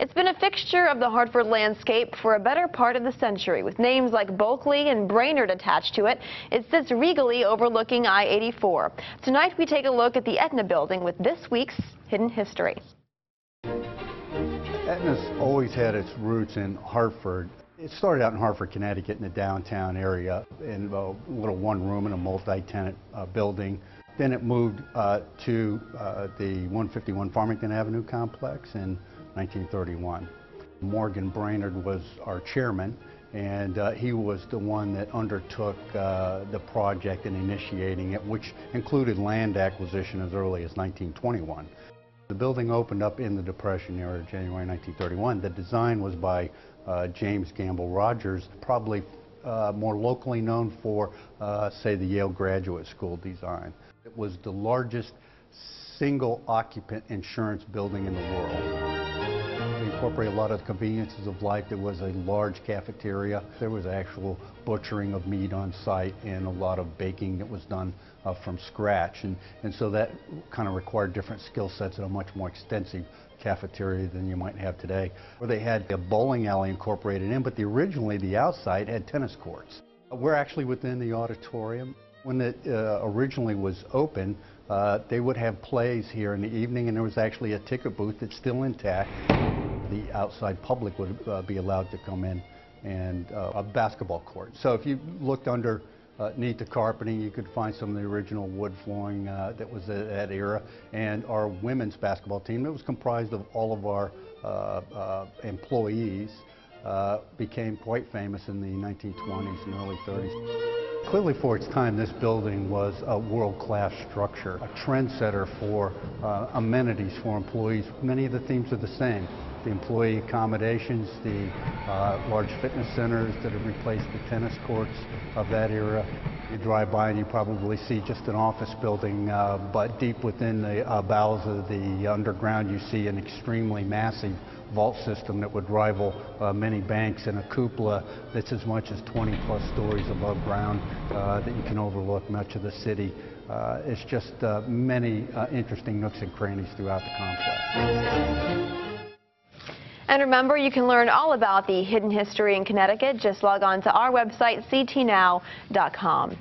It's been a fixture of the Hartford landscape for a better part of the century. With names like Bulkley and Brainerd attached to it, it sits regally overlooking I-84. Tonight we take a look at the Aetna building with this week's Hidden History. Aetna's always had its roots in Hartford. It started out in Hartford, Connecticut in the downtown area in a little one-room and a multi-tenant building. Then it moved to the 151 Farmington Avenue complex in 1931. Morgan Brainerd was our chairman, and he was the one that undertook the project and initiating it, which included land acquisition as early as 1921. The building opened up in the Depression era, January 1931. The design was by James Gamble Rogers, probably more locally known for, say, the Yale Graduate School design. It was the largest single occupant insurance building in the world. It incorporated a lot of the conveniences of life. There was a large cafeteria. There was actual butchering of meat on site and a lot of baking that was done from scratch. And so that kind of required different skill sets and a much more extensive cafeteria than you might have today. Where they had a bowling alley incorporated in, but originally the outside had tennis courts. We're actually within the auditorium. When it originally was open, they would have plays here in the evening, and there was actually a ticket booth that's still intact. The outside public would be allowed to come in, and a basketball court. So if you looked underneath the carpeting, you could find some of the original wood flooring that was at that era. And our women's basketball team, that was comprised of all of our employees, became quite famous in the 1920s and early 30s. Clearly for its time, this building was a world-class structure, a trendsetter for amenities for employees. Many of the themes are the same. The employee accommodations, the large fitness centers that have replaced the tennis courts of that era. You drive by and you probably see just an office building, but deep within the bowels of the underground you see an extremely massive vault system that would rival many banks, and a cupola that's as much as 20-plus stories above ground that you can overlook much of the city. It's just many interesting nooks and crannies throughout the complex. And remember, you can learn all about the hidden history in Connecticut. Just log on to our website, ctnow.com.